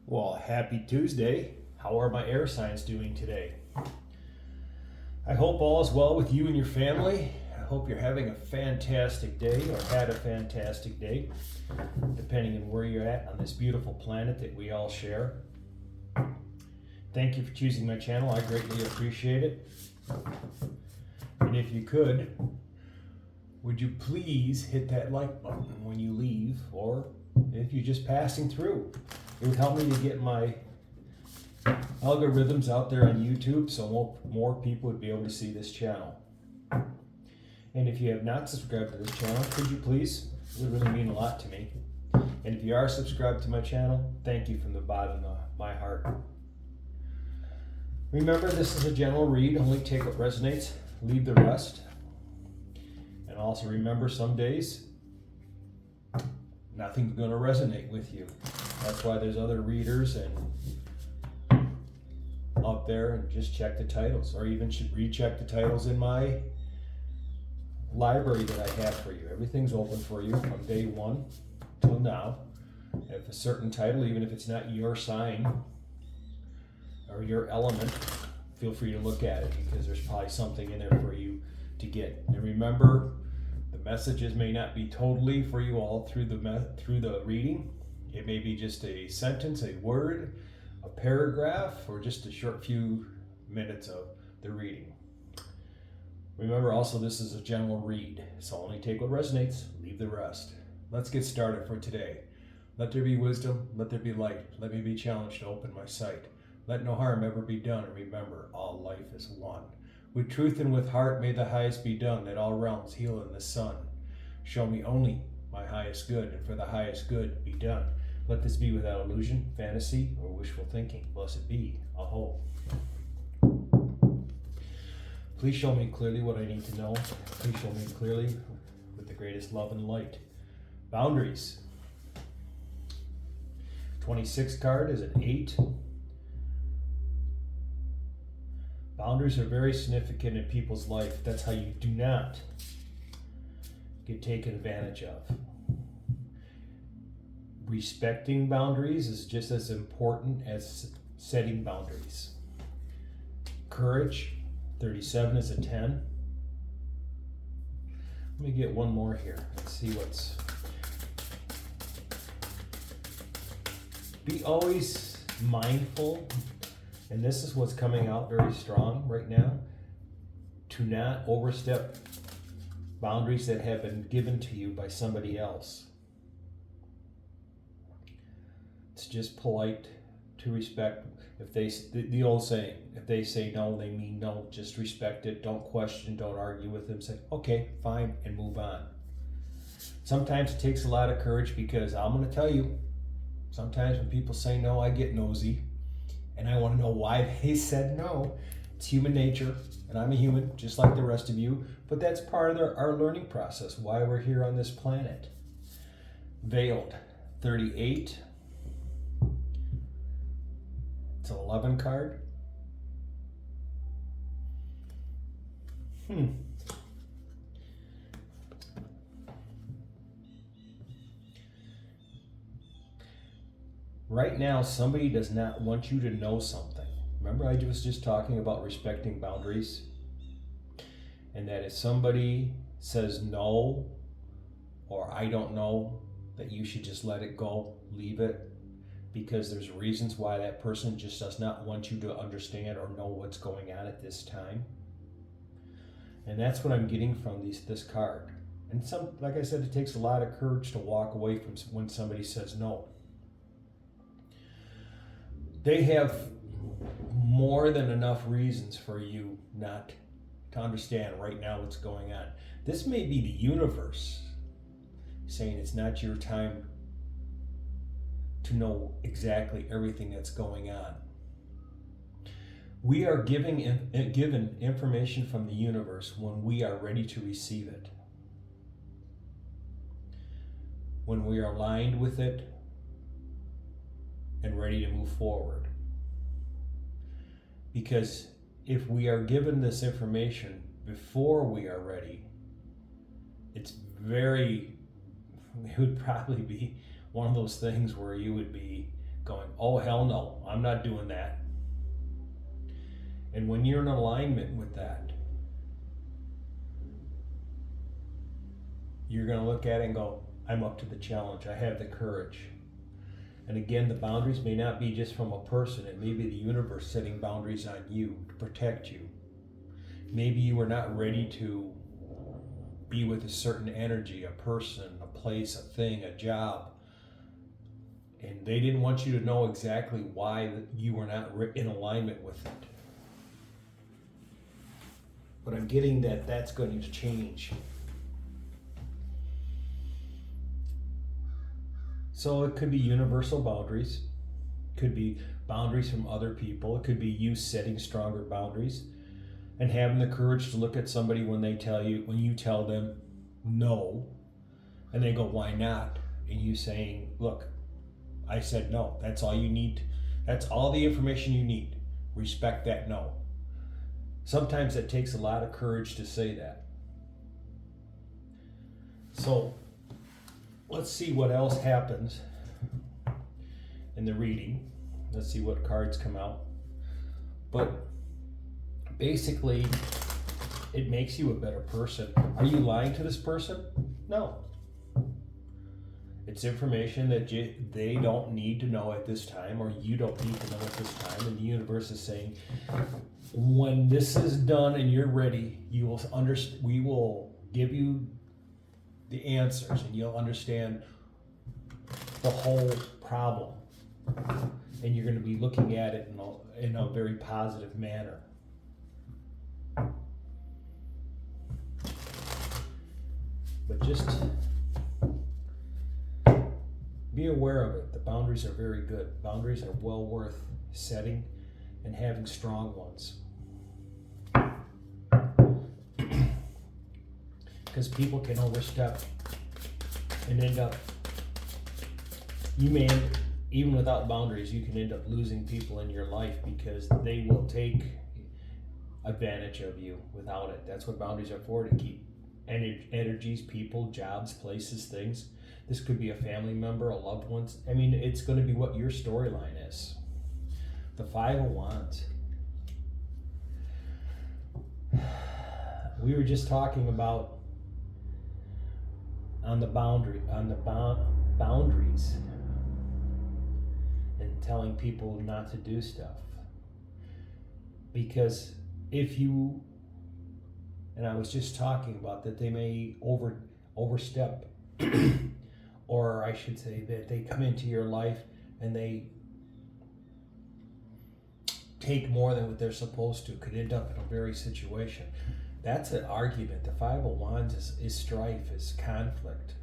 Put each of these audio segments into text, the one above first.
Well, happy Tuesday. How are my air signs doing today? I hope all is well with you and your family. I hope you're having a fantastic day or had a fantastic day, depending on where you're at on this beautiful planet that we all share. Thank you for choosing my channel. I greatly appreciate it. And if you could, would you please hit that like button when you leave, or if you're just passing through? It would help me to get my algorithms out there on YouTube so more people would be able to see this channel. And if you have not subscribed to this channel, could you please? It would really mean a lot to me. And if you are subscribed to my channel, thank you from the bottom of my heart. Remember, this is a general read. Only take what resonates, leave the rest. And also remember, some days nothing's going to resonate with you. That's why there's other readers and out there, and just check the titles, or even should recheck the titles in my library that I have for you. Everything's open for you from day one till now. If a certain title, even if it's not your sign or your element, feel free to look at it, because there's probably something in there for you to get. And remember, the messages may not be totally for you all through the reading. It may be just a sentence, a word, a paragraph, or just a short few minutes of the reading. Remember also, this is a general read, so only take what resonates, leave the rest. Let's get started for today. Let there be wisdom, let there be light. Let me be challenged to open my sight. Let no harm ever be done, and remember, all life is one. With truth and with heart may the highest be done, that all realms heal in the sun. Show me only my highest good, and for the highest good be done. Let this be without illusion, fantasy, or wishful thinking. Blessed be, Aho. Please show me clearly what I need to know. Please show me clearly with the greatest love and light. Boundaries. 26th card is an 8. Boundaries are very significant in people's life. That's how you do not get taken advantage of. Respecting boundaries is just as important as setting boundaries. Courage, 37 is a 10. Let me get one more here. Let's see what's... Be always mindful, and this is what's coming out very strong right now, to not overstep boundaries that have been given to you by somebody else. It's just polite to respect. If they, the old saying, if they say no, they mean no. Just respect it. Don't question. Don't argue with them. Say, okay, fine, and move on. Sometimes it takes a lot of courage, because I'm going to tell you, sometimes when people say no, I get nosy, and I want to know why they said no. It's human nature, and I'm a human just like the rest of you, but that's part of our learning process, why we're here on this planet. Veiled, 38. It's an 11 card. Right now, somebody does not want you to know something. Remember, I was just talking about respecting boundaries? And that if somebody says no, or I don't know, that you should just let it go, leave it, because there's reasons why that person just does not want you to understand or know what's going on at this time. And that's what I'm getting from this card. And like I said, it takes a lot of courage to walk away from when somebody says no. They have more than enough reasons for you not to understand right now what's going on. This may be the universe saying it's not your time to know exactly everything that's going on. We are given information from the universe when we are ready to receive it. When we are aligned with it and ready to move forward. Because if we are given this information before we are ready, it would probably be one of those things where you would be going, oh, hell no, I'm not doing that. And when you're in alignment with that, you're going to look at it and go, I'm up to the challenge. I have the courage. And again, the boundaries may not be just from a person. It may be the universe setting boundaries on you to protect you. Maybe you were not ready to be with a certain energy, a person, a place, a thing, a job. And they didn't want you to know exactly why you were not in alignment with it. But I'm getting that that's going to change. So it could be universal boundaries. It could be boundaries from other people. It could be you setting stronger boundaries and having the courage to look at somebody when you tell them no, and they go, why not? And you saying, look, I said no. That's all you need. That's all the information you need. Respect that no. Sometimes it takes a lot of courage to say that. So let's see what else happens in the reading. Let's see what cards come out. But basically, it makes you a better person. Are you lying to this person? No. It's information that they don't need to know at this time, or you don't need to know at this time. And the universe is saying, when this is done and you're ready, you will understand. We will give you the answers, and you'll understand the whole problem. And you're going to be looking at it in a very positive manner. But just be aware of it. The boundaries are very good. Boundaries are well worth setting and having strong ones. Because people can overstep and end up, even without boundaries, you can end up losing people in your life because they will take advantage of you without it. That's what boundaries are for, to keep energies, people, jobs, places, things. This could be a family member, a loved one. I mean, it's going to be what your storyline is. The Five of Wands. We were just talking about on the boundaries and telling people not to do stuff. Because if you, and I was just talking about that, they may overstep, or I should say that they come into your life and they take more than what they're supposed to, could end up in a very situation. That's an argument. The Five of Wands is strife, is conflict.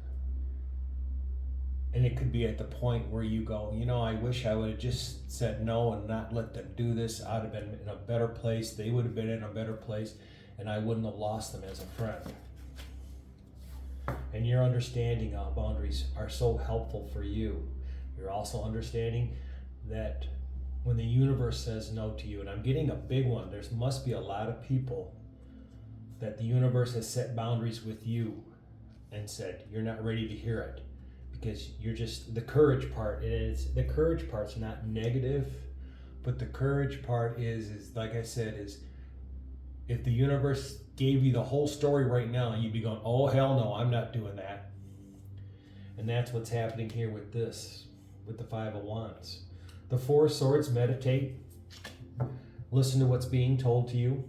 And it could be at the point where you go, I wish I would have just said no and not let them do this. I'd have been in a better place. They would have been in a better place, and I wouldn't have lost them as a friend. And your understanding of boundaries are so helpful for you. You're also understanding that when the universe says no to you, and I'm getting a big one, there must be a lot of people that the universe has set boundaries with you and said, you're not ready to hear it. Because you're just, the courage part part's not negative, but the courage part is like I said, is if the universe gave you the whole story right now, you'd be going, oh hell no, I'm not doing that. And that's what's happening here with the Five of Wands. The Four of Swords, meditate, listen to what's being told to you,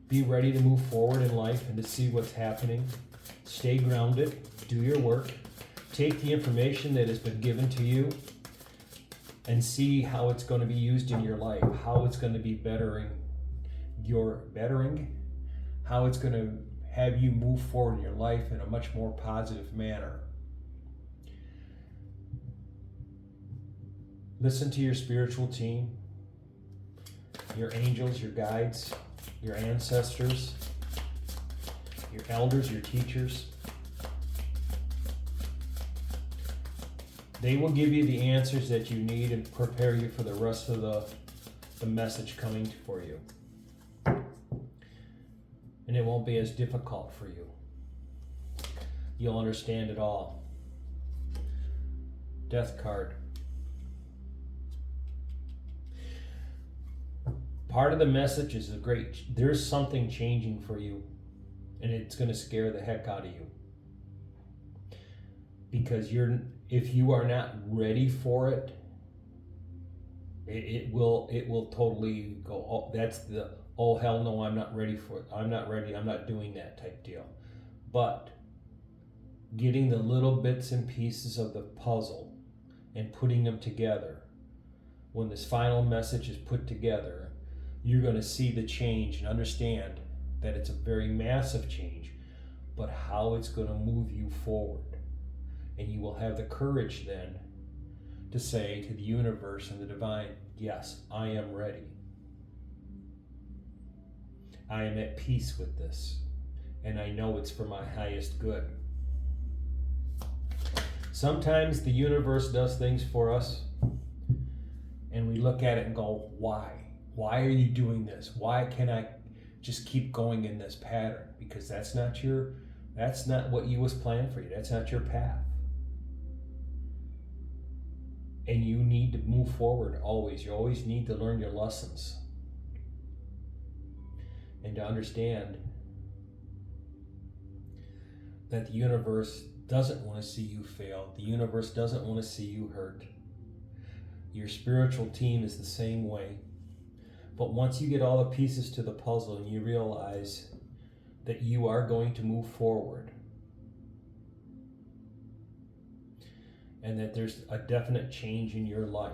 be ready to move forward in life and to see what's happening. Stay grounded, do your work, take the information that has been given to you and see how it's going to be used in your life, how it's going to be how it's going to have you move forward in your life in a much more positive manner. Listen to your spiritual team, your angels, your guides, your ancestors, your elders, your teachers. They will give you the answers that you need and prepare you for the rest of the message coming for you. And it won't be as difficult for you. You'll understand it all. Death card. part of the message is there's something changing for you, and it's going to scare the heck out of you. Because if you are not ready for it, it will totally go, oh, that's the, oh hell no, I'm not ready for it. I'm not ready. I'm not doing that type deal. But getting the little bits and pieces of the puzzle and putting them together, when this final message is put together, you're going to see the change and understand that it's a very massive change, but how it's going to move you forward. And you will have the courage then to say to the universe and the divine, yes, I am ready. I am at peace with this, and I know it's for my highest good. Sometimes the universe does things for us, and we look at it and go, why? Why are you doing this? Why can't I just keep going in this pattern? Because that's not what you was planned for you. That's not your path. And you need to move forward always. You always need to learn your lessons. And to understand that the universe doesn't want to see you fail. The universe doesn't want to see you hurt. Your spiritual team is the same way. But once you get all the pieces to the puzzle and you realize that you are going to move forward, and that there's a definite change in your life,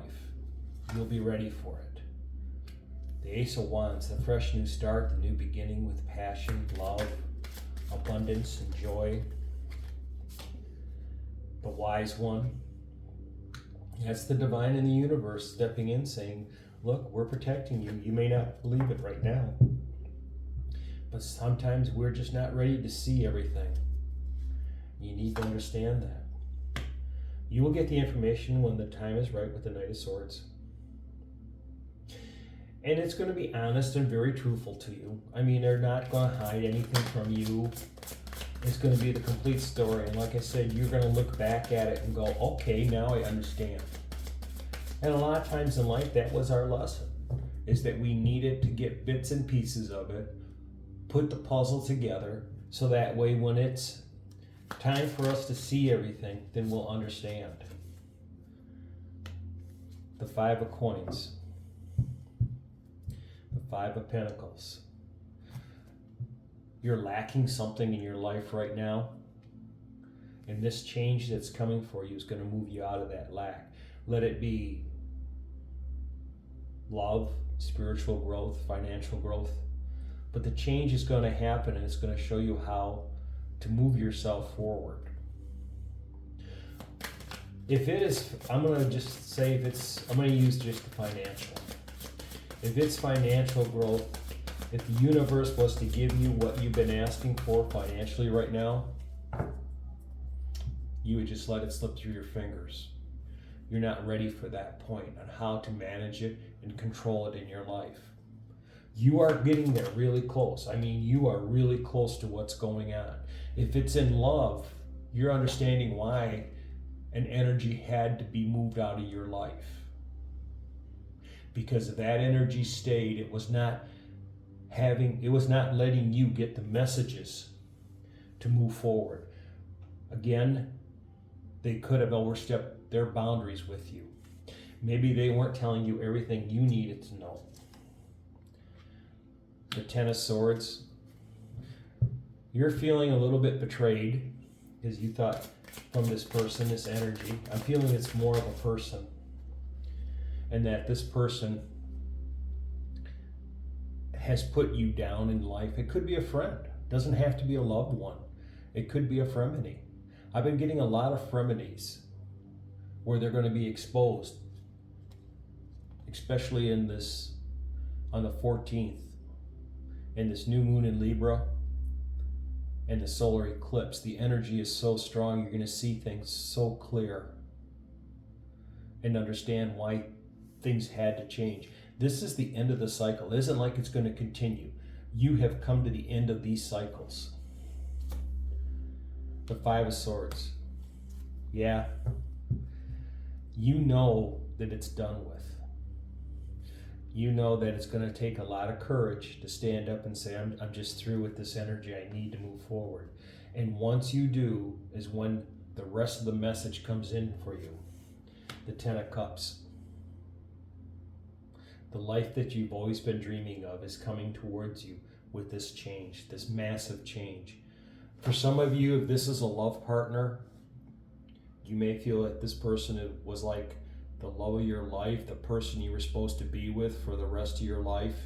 you'll be ready for it. The Ace of Wands, the fresh new start, the new beginning with passion, love, abundance, and joy. The Wise One, that's the divine in the universe stepping in saying, look, we're protecting you. You may not believe it right now, but sometimes we're just not ready to see everything. You need to understand that. You will get the information when the time is right with the Knight of Swords. And it's going to be honest and very truthful to you. I mean, they're not going to hide anything from you. It's going to be the complete story. And like I said, you're going to look back at it and go, okay, now I understand. And a lot of times in life, that was our lesson, is that we needed to get bits and pieces of it, put the puzzle together, so that way when it's time for us to see everything, then we'll understand. The Five of Coins. The Five of Pentacles. You're lacking something in your life right now, and this change that's coming for you is going to move you out of that lack. Let it be love, spiritual growth, financial growth. But the change is going to happen, and it's going to show you how to move yourself forward. If it is, I'm going to just say I'm going to use just the financial. If it's financial growth, if the universe was to give you what you've been asking for financially right now, you would just let it slip through your fingers. You're not ready for that point on how to manage it and control it in your life. You are getting there really close. I mean, you are really close to what's going on. If it's in love, you're understanding why an energy had to be moved out of your life. Because if that energy stayed, it was not letting you get the messages to move forward. Again, they could have overstepped their boundaries with you. Maybe they weren't telling you everything you needed to know. The Ten of Swords. You're feeling a little bit betrayed because you thought from this person, this energy, I'm feeling it's more of a person. And that this person has put you down in life. It could be a friend. It doesn't have to be a loved one. It could be a frenemy. I've been getting a lot of frenemies where they're going to be exposed, especially in this, on the 14th, in this new moon in Libra and the solar eclipse. The energy is so strong, you're going to see things so clear and understand why things had to change. This is the end of the cycle. It isn't like it's going to continue. You have come to the end of these cycles. The Five of Swords. Yeah. You know that it's done with. you know that it's going to take a lot of courage to stand up and say, I'm just through with this energy. I need to move forward. And once you do is when the rest of the message comes in for you. The Ten of Cups. The life that you've always been dreaming of is coming towards you with this change, this massive change. For some of you, if this is a love partner, you may feel that this person was like the love of your life, the person you were supposed to be with for the rest of your life.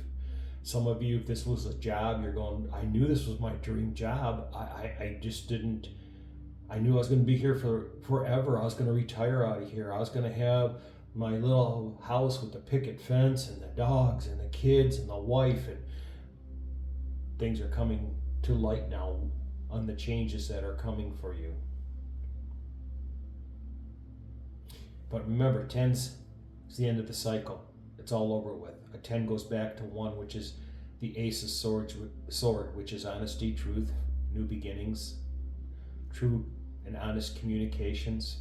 Some of you, if this was a job, you're going, I knew this was my dream job. I just didn't, I knew I was going to be here for forever. I was going to retire out of here. I was going to have my little house with the picket fence and the dogs and the kids and the wife, and things are coming to light now on the changes that are coming for you. But remember, 10's the end of the cycle. It's all over with. A 10 goes back to 1, which is the Ace of Sword, which is honesty, truth, new beginnings, true and honest communications.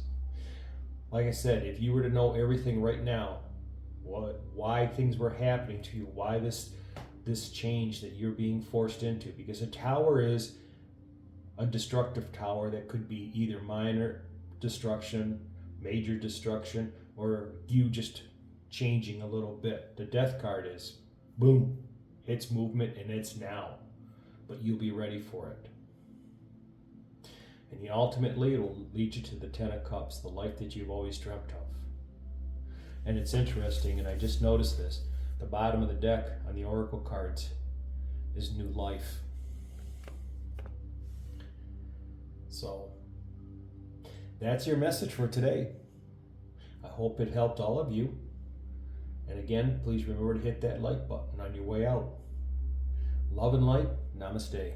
Like I said, if you were to know everything right now, why things were happening to you, why this change that you're being forced into, because a tower is a destructive tower that could be either minor destruction, major destruction, or you just changing a little bit. The Death card is, boom, it's movement and it's now, but you'll be ready for it. And ultimately, it will lead you to the Ten of Cups, the life that you've always dreamt of. And it's interesting, and I just noticed this, the bottom of the deck on the Oracle cards is new life. So, that's your message for today. I hope it helped all of you. And again, please remember to hit that like button on your way out. Love and light. Namaste.